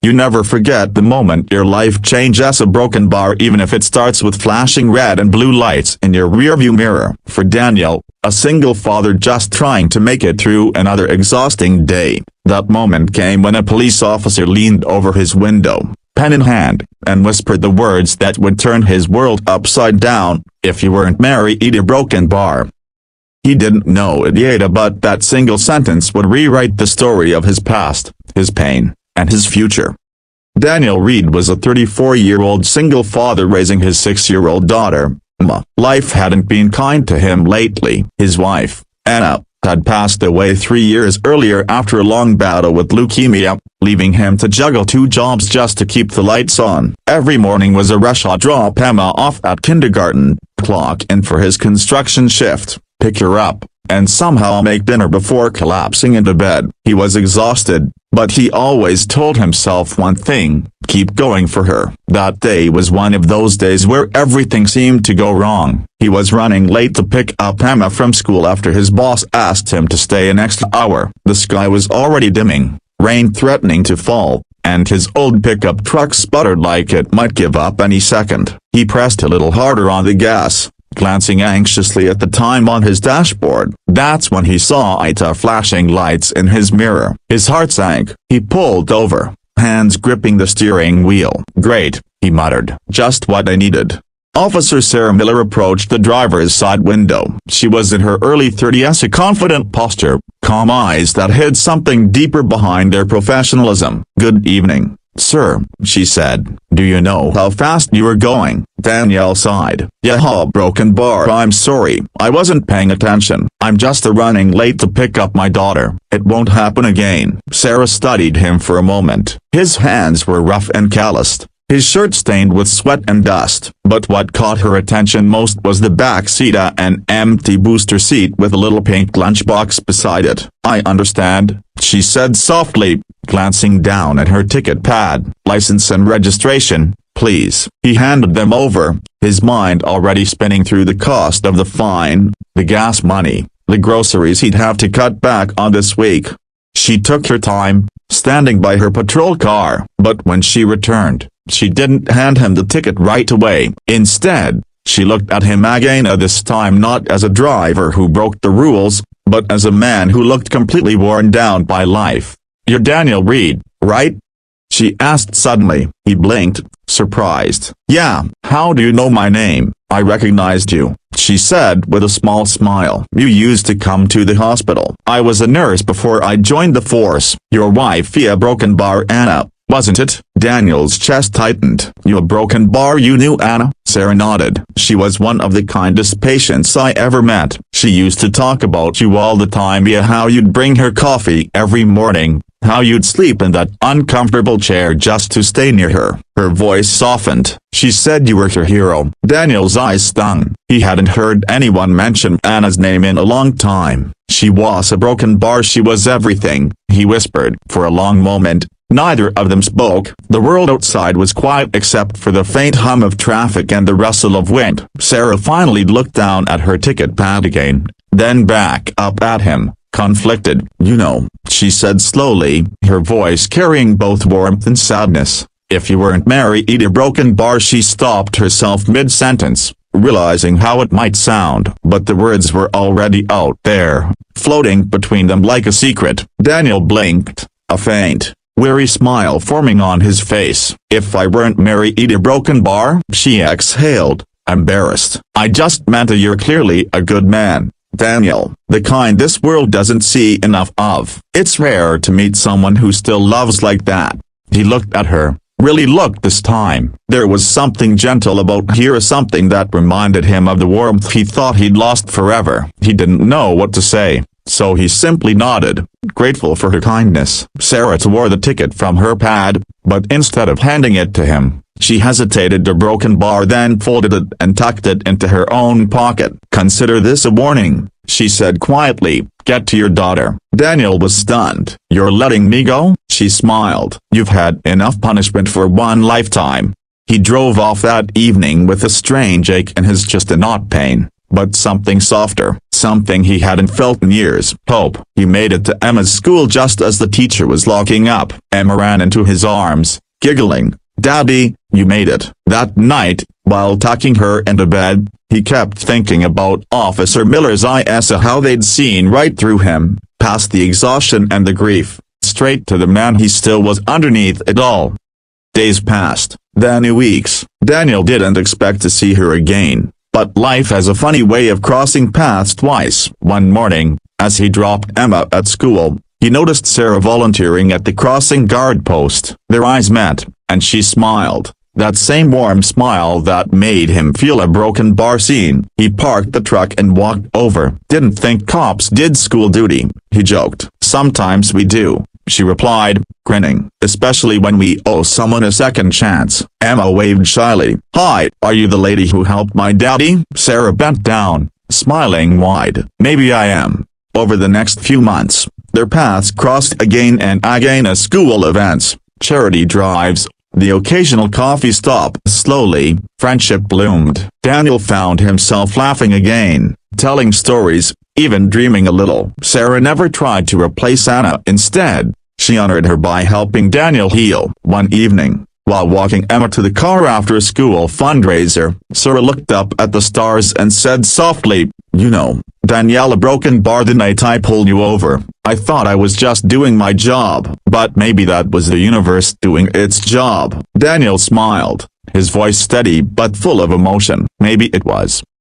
You never forget the moment your life changes. A broken bar, even if it starts with flashing red and blue lights in your rearview mirror. For Daniel, a single father just trying to make it through another exhausting day, that moment came when a police officer leaned over his window, pen in hand, and whispered the words that would turn his world upside down: "If you weren't married, eat a broken bar." He didn't know it yet, but that single sentence would rewrite the story of his past, his pain, and his future. Daniel Reed was a 34-year-old single father raising his 6-year-old daughter, Emma. Life hadn't been kind to him lately. His wife, Anna, had passed away 3 years earlier after a long battle with leukemia, leaving him to juggle 2 jobs just to keep the lights on. Every morning was a rush to drop Emma off at kindergarten, clock in for his construction shift, pick her up, and somehow make dinner before collapsing into bed. He was exhausted, but he always told himself one thing: keep going for her. That day was one of those days where everything seemed to go wrong. He was running late to pick up Emma from school after his boss asked him to stay an extra hour. The sky was already dimming, rain threatening to fall, and his old pickup truck sputtered like it might give up any second. He pressed a little harder on the gas, glancing anxiously at the time on his dashboard. That's when he saw Ita flashing lights in his mirror. His heart sank. He pulled over, hands gripping the steering wheel. "Great," he muttered. "Just what I needed." Officer Sarah Miller approached the driver's side window. She was in her early 30s, a confident posture, calm eyes that hid something deeper behind their professionalism. "Good evening, sir," she said. "Do you know how fast you were going?" Daniel sighed. "Yeah, broken bar. I'm sorry, I wasn't paying attention. I'm just running late to pick up my daughter. It won't happen again." Sarah studied him for a moment. His hands were rough and calloused, his shirt stained with sweat and dust. But what caught her attention most was the back seat, an empty booster seat with a little pink lunchbox beside it. "I understand," she said softly, glancing down at her ticket pad. "License and registration, please." He handed them over, his mind already spinning through the cost of the fine, the gas money, the groceries he'd have to cut back on this week. She took her time, standing by her patrol car, but when she returned, she didn't hand him the ticket right away. Instead, she looked at him again, this time not as a driver who broke the rules, but as a man who looked completely worn down by life. "You're Daniel Reed, right?" she asked suddenly. He blinked, surprised. "Yeah, how do you know my name?" "I recognized you," she said with a small smile. "You used to come to the hospital." "I was a nurse before I joined the force." "Your wife, via broken bar Anna, wasn't it?" Daniel's chest tightened. "You a broken bar? You knew Anna?" Sarah nodded. "She was one of the kindest patients I ever met. She used to talk about you all the time, via how you'd bring her coffee every morning, how you'd sleep in that uncomfortable chair just to stay near her." Her voice softened. "She said you were her hero." Daniel's eyes stung. He hadn't heard anyone mention Anna's name in a long time. "She was a broken bar. She was everything," he whispered. For a long moment, neither of them spoke. The world outside was quiet except for the faint hum of traffic and the rustle of wind. Sarah finally looked down at her ticket pad again, then back up at him, conflicted. "You know," she said slowly, her voice carrying both warmth and sadness, "if you weren't married, eat a broken bar." She stopped herself mid-sentence, realizing how it might sound, but the words were already out there, floating between them like a secret. Daniel blinked, a faint, weary smile forming on his face. "If I weren't married, eat a broken bar?" she exhaled, embarrassed. "I just meant that you're clearly a good man, Daniel, the kind this world doesn't see enough of. It's rare to meet someone who still loves like that." He looked at her, really looked this time. There was something gentle about her, something that reminded him of the warmth he thought he'd lost forever. He didn't know what to say, so he simply nodded, grateful for her kindness. Sarah tore the ticket from her pad, but instead of handing it to him, she hesitated. A broken bar, then folded it and tucked it into her own pocket. "Consider this a warning," she said quietly. "Get to your daughter." Daniel was stunned. "You're letting me go?" She smiled. "You've had enough punishment for one lifetime." He drove off that evening with a strange ache in his chest and not pain, but something softer, something he hadn't felt in years. Hope. He made it to Emma's school just as the teacher was locking up. Emma ran into his arms, giggling. "Daddy, you made it." That night, while tucking her into bed, he kept thinking about Officer Miller's eyes, how they'd seen right through him, past the exhaustion and the grief, straight to the man he still was underneath it all. Days passed, then weeks. Daniel didn't expect to see her again, but life has a funny way of crossing paths twice. One morning, as he dropped Emma at school, he noticed Sarah volunteering at the crossing guard post. Their eyes met, and she smiled. That same warm smile that made him feel a broken bar scene. He parked the truck and walked over. "Didn't think cops did school duty," he joked. "Sometimes we do," she replied, grinning. "Especially when we owe someone a second chance." Emma waved shyly. "Hi, are you the lady who helped my daddy?" Sarah bent down, smiling wide. "Maybe I am." Over the next few months, their paths crossed again and again at school events, charity drives, the occasional coffee stop. Slowly, friendship bloomed. Daniel found himself laughing again, telling stories, even dreaming a little. Sarah never tried to replace Anna. Instead, she honored her by helping Daniel heal. One evening, while walking Emma to the car after a school fundraiser, Sarah looked up at the stars and said softly, "You know, Danielle, a broken bar the night I pulled you over. I thought I was just doing my job, but maybe that was the universe doing its job." Daniel smiled, his voice steady but full of emotion. "Maybe it was.